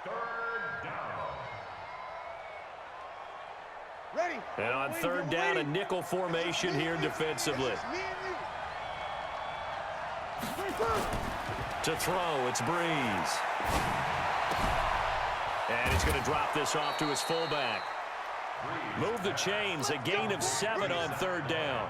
Third down. Ready. And on third down, a nickel formation here defensively. To throw, it's Breeze. And he's going to drop this off to his fullback. Move the chains, a gain of 7 on third down.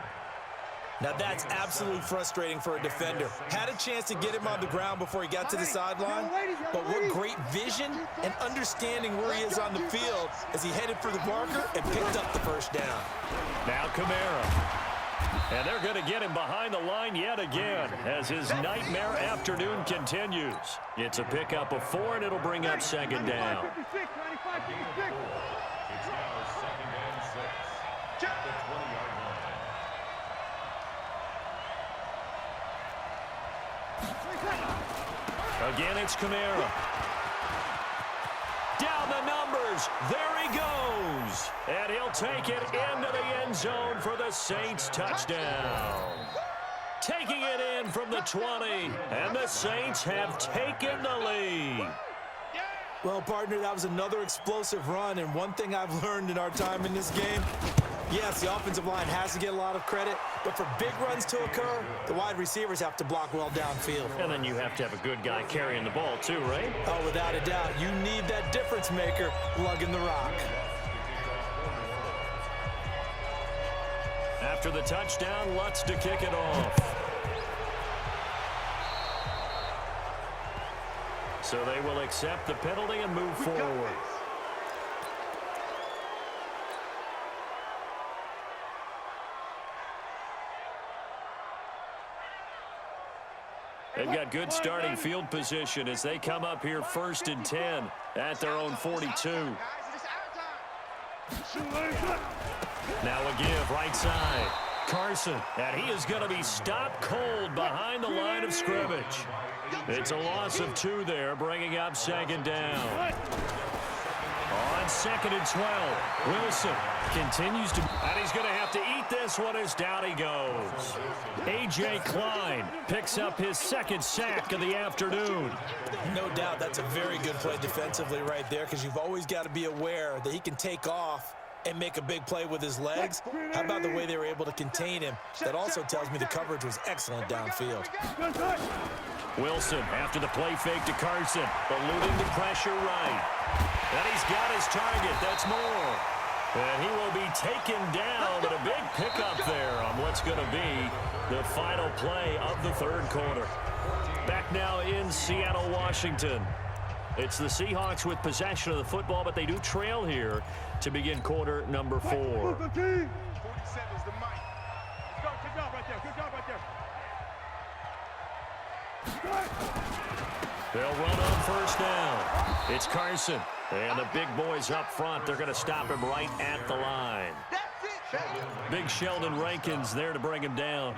Now that's absolutely frustrating for a defender. Had a chance to get him on the ground before he got to the sideline, but what great vision and understanding where he is on the field as he headed for the marker and picked up the first down. Now Kamara. And they're going to get him behind the line yet again as his nightmare afternoon continues. It's a pickup of 4, and it'll bring up second down. It's now second and 6. At the 20-yard line. Again, it's Kamara. Down the numbers. There he goes. And he'll take it into the end zone for the Saints touchdown. Taking it in from the 20, and the Saints have taken the lead. Well, partner, that was another explosive run, and one thing I've learned in our time in this game, yes, the offensive line has to get a lot of credit, but for big runs to occur, the wide receivers have to block well downfield. And then you have to have a good guy carrying the ball too, right? Oh, without a doubt. You need that difference maker lugging the rock. After the touchdown, Lutz to kick it off. So they will accept the penalty and move forward. They've got good starting field position as they come up here 1st and 10 at their own 42. Now a give right side. Carson, and he is going to be stopped cold behind the line of scrimmage. It's a loss of 2 there, bringing up second down. On 2nd and 12, Wilson continues to, and he's going to have to eat this one as down he goes. A.J. Klein picks up his 2nd sack of the afternoon. No doubt that's a very good play defensively right there, because you've always got to be aware that he can take off and make a big play with his legs. How about the way they were able to contain him? That also tells me the coverage was excellent downfield. Wilson after the play fake to Carson, eluding the pressure right. And he's got his target. That's more. And he will be taken down, but a big pickup there on what's going to be the final play of the third quarter. Back now in Seattle, Washington. It's the Seahawks with possession of the football, but they do trail here to begin quarter number 4. 47 is the mic. Good job right there. Good job right there. They'll run on first down. It's Carson. And the big boys up front, they're going to stop him right at the line. Big Sheldon Rankins there to bring him down.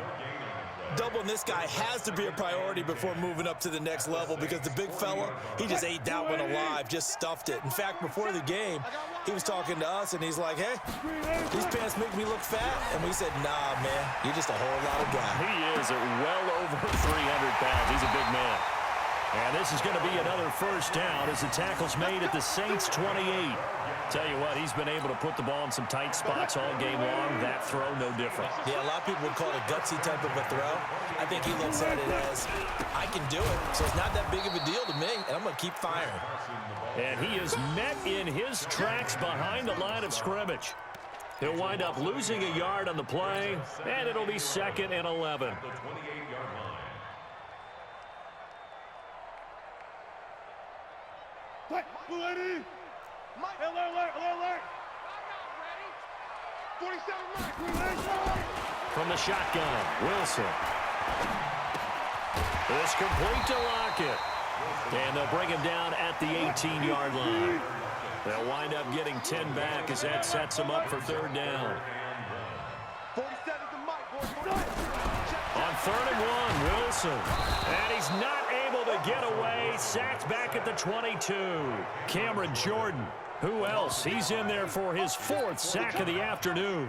Doubling this guy has to be a priority before moving up to the next level, because the big fella, he just ate that one alive, just stuffed it. In fact, before the game, he was talking to us, and he's like, hey, these pants make me look fat. And we said, nah, man, you're just a whole lot of guy. He is well over 300 pounds. He's a big man. And this is going to be another first down as the tackle's made at the Saints 28. Tell you what, he's been able to put the ball in some tight spots all game long. That throw, no different. Yeah, a lot of people would call it a gutsy type of a throw. I think he looks at it as, I can do it, so it's not that big of a deal to me, and I'm going to keep firing. And he is met in his tracks behind the line of scrimmage. He'll wind up losing a yard on the play, and it'll be 2nd and 11. Alert! Alert! 47 From the shotgun, Wilson. It's complete to Lockett. And they'll bring him down at the 18-yard line. They'll wind up getting 10 back as that sets them up for third down. 47 the mic. On 3rd and 1, Wilson. And he's not able to get away. Sacked back at the 22. Cameron Jordan. Who else? He's in there for his 4th sack of the afternoon.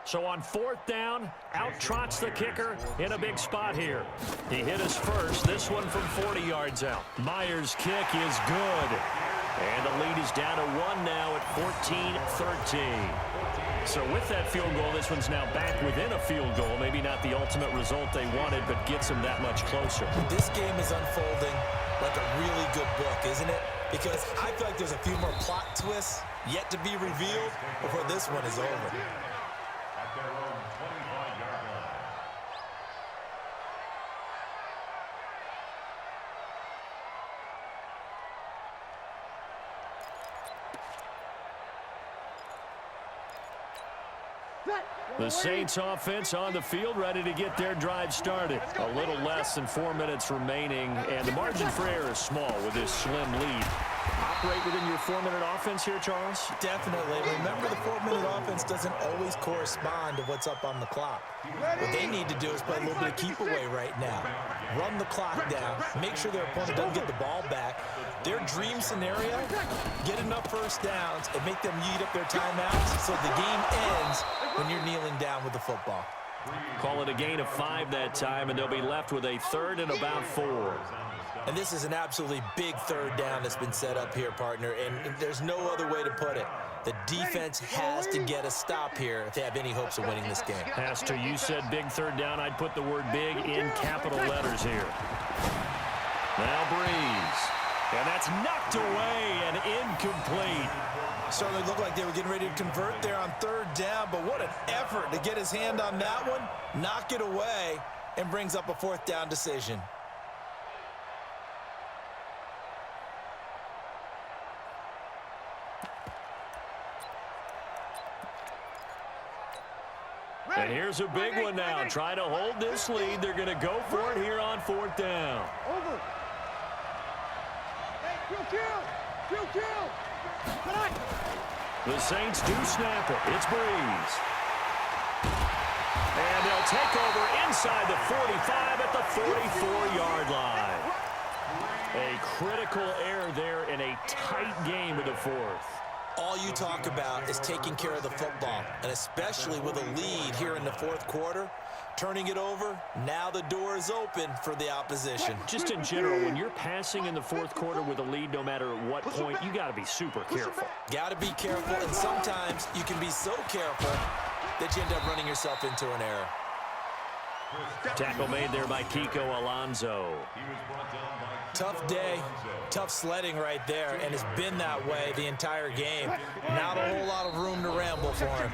So on 4th down, out trots the kicker in a big spot here. He hit us first, this one from 40 yards out. Myers' kick is good. And the lead is down to 1 now at 14-13. So with that field goal, this one's now back within a field goal. Maybe not the ultimate result they wanted, but gets them that much closer. This game is unfolding like a really good book, isn't it? Because I feel like there's a few more plot twists yet to be revealed before this one is over. At their own 25-yard line. The Saints offense on the field, ready to get their drive started. A little less than 4 minutes remaining, and the margin for error is small with this slim lead. Operate within your 4-minute offense here, Charles? Definitely. Remember, the 4-minute offense doesn't always correspond to what's up on the clock. What they need to do is play a little bit of keep away right now. Run the clock down, make sure their opponent doesn't get the ball back. Their dream scenario, get enough first downs and make them eat up their timeouts so the game ends when you're kneeling down with the football. Call it a gain of 5 that time, and they'll be left with a 3rd and about 4. And this is an absolutely big 3rd down that's been set up here, partner, and there's no other way to put it. The defense has to get a stop here if they have any hopes of winning this game. Has to. You said big 3rd down. I'd put the word big in capital letters here. Now Breeze. And that's knocked away and incomplete. Certainly looked like they were getting ready to convert there on 3rd down, but what an effort to get his hand on that one, knock it away, and brings up a 4th down decision. And here's a big one now. Trying to hold this lead. They're going to go for it here on 4th down. Over. Kill. The Saints do snap it. It's Breeze. And they'll take over inside the 45 at the 44-yard line. A critical error there in a tight game of the 4th. All you talk about is taking care of the football, and especially with a lead here in the 4th quarter, turning it over, now the door is open for the opposition. Just in general, when you're passing in the 4th quarter with a lead, no matter at what point, you got to be super careful. Got to be careful, and sometimes you can be so careful that you end up running yourself into an error. Tackle made there by Kiko Alonso. Tough day, tough sledding right there, and it's been that way the entire game. Not a whole lot of room to ramble for him.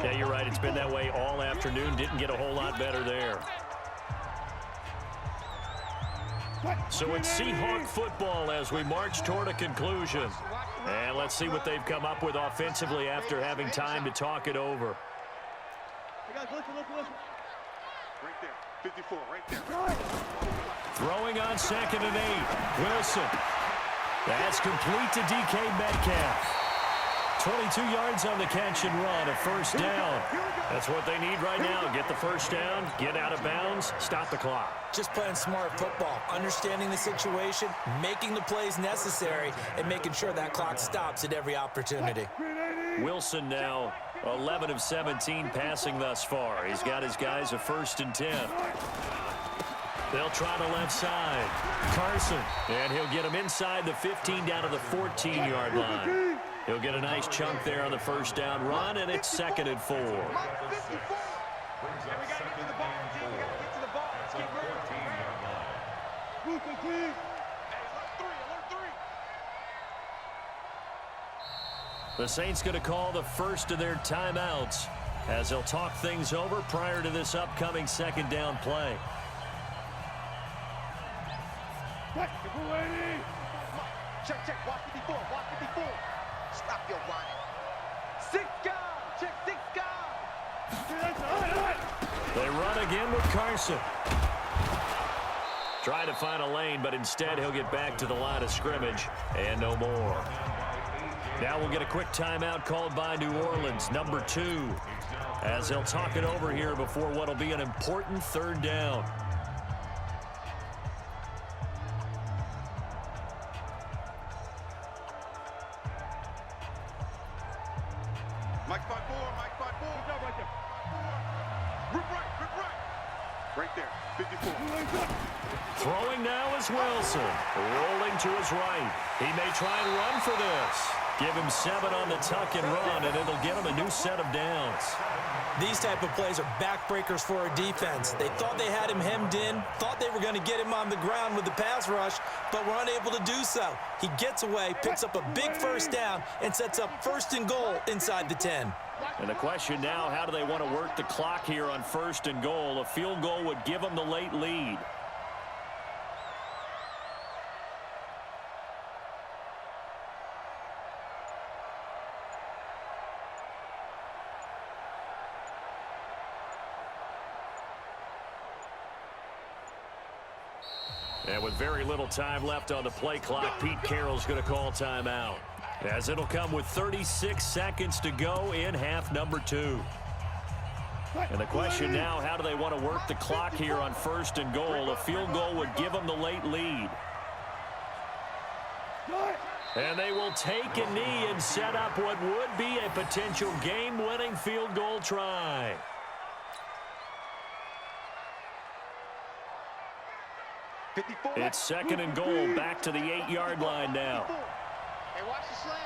Yeah, you're right. It's been that way all afternoon. Didn't get a whole lot better there. So it's Seahawk football as we march toward a conclusion. And let's see what they've come up with offensively after having time to talk it over. Right there, 54, right there. Throwing on 2nd and 8. Wilson. That's complete to DK Metcalf. 22 yards on the catch and run, a 1st down. That's what they need right now. Get the 1st down, get out of bounds, stop the clock. Just playing smart football, understanding the situation, making the plays necessary, and making sure that clock stops at every opportunity. Wilson now 11 of 17 passing thus far. He's got his guys a 1st and 10. They'll try the left side. Carson, and he'll get him inside the 15 down to the 14-yard line. He'll get a nice chunk there on the 1st down run, and it's 2nd and 4. The Saints going to call the first of their timeouts as they'll talk things over prior to this upcoming 2nd down play. Check, watch 54, watch 54. Stop your whining. 6 guys, check 6 guys. They run again with Carson. Trying to find a lane, but instead he'll get back to the line of scrimmage and no more. Now we'll get a quick timeout called by New Orleans, number 2, as they'll talk it over here before what'll be an important 3rd down. Mike 5-4, Mike 5-4. Good job right there. Rip right. Right there, 54. Throwing now is Wilson. Rolling to his right. He may try and run for this. Give him 7 on the tuck and run, and it'll get him a new set of downs. These type of plays are backbreakers for a defense. They thought they had him hemmed in, thought they were going to get him on the ground with the pass rush, but were unable to do so. He gets away, picks up a big first down, and sets up 1st and goal inside the 10. And the question now, how do they want to work the clock here on 1st and goal? A field goal would give them the late lead. And with very little time left on the play clock, Pete Carroll's going to call timeout, as it'll come with 36 seconds to go in half number 2. And the question now, how do they want to work the clock here on 1st and goal? A field goal would give them the late lead. And they will take a knee and set up what would be a potential game-winning field goal try. It's 2nd and goal, back to the 8-yard line now. Hey, watch the slant.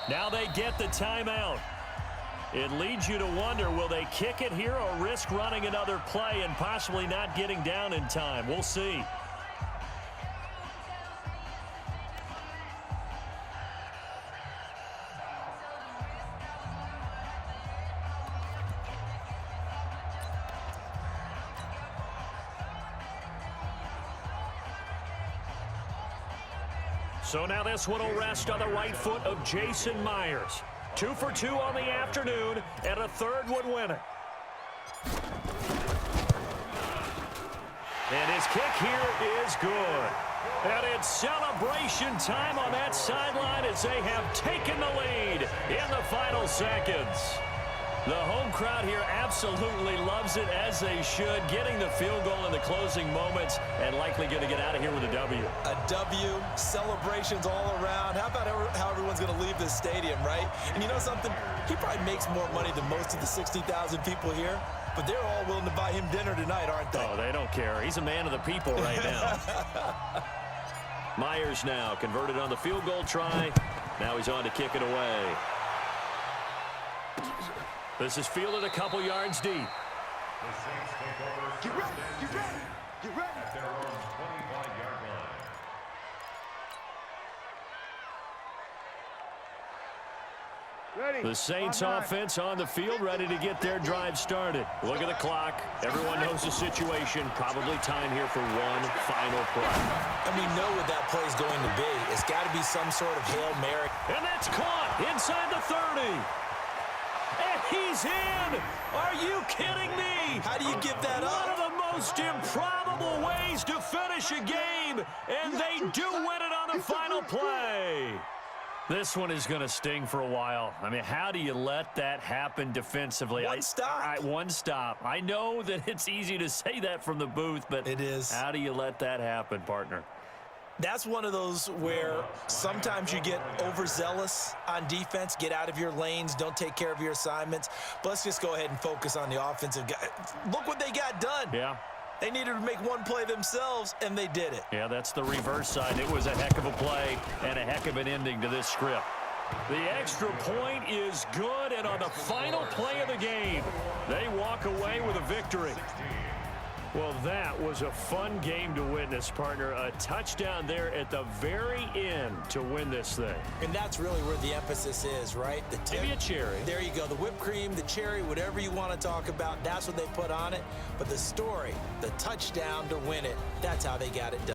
Now they get the timeout. It leads you to wonder, will they kick it here or risk running another play and possibly not getting down in time? We'll see. So now this one will rest on the right foot of Jason Myers. 2 for 2 on the afternoon, and a 3rd would win it. And his kick here is good. And it's celebration time on that sideline as they have taken the lead in the final seconds. The home crowd here absolutely loves it, as they should, getting the field goal in the closing moments and likely going to get out of here with a W. A W, celebrations all around. How about how everyone's going to leave this stadium, right? And you know something? He probably makes more money than most of the 60,000 people here, but they're all willing to buy him dinner tonight, aren't they? Oh, they don't care. He's a man of the people right now. Myers now converted on the field goal try. Now he's on to kick it away. This is fielded a couple yards deep. The Saints take over. Get ready, get ready, get ready. At their own 25-yard line. The Saints offense on the field, ready to get their drive started. Look at the clock. Everyone knows the situation. Probably time here for one final play. And we know what that play is going to be. It's got to be some sort of Hail Mary. And that's caught inside the 30. And he's in! Are you kidding me? How do you give that up? One of the most improbable ways to finish a game, and they do win it on the final play. This one is going to sting for a while. I mean, how do you let that happen defensively? One stop. One stop. I know that it's easy to say that from the booth, but it is. How do you let that happen, partner? That's one of those where sometimes you get overzealous on defense, get out of your lanes, don't take care of your assignments. But let's just go ahead and focus on the offensive guy. Look what they got done. Yeah. They needed to make one play themselves, and they did it. Yeah, that's the reverse side. It was a heck of a play and a heck of an ending to this script. The extra point is good, and on the final play of the game, they walk away with a victory. Well, that was a fun game to witness, partner. A touchdown there at the very end to win this thing. And that's really where the emphasis is, right? Maybe a cherry. There you go. The whipped cream, the cherry, whatever you want to talk about, that's what they put on it. But the story, the touchdown to win it, that's how they got it done.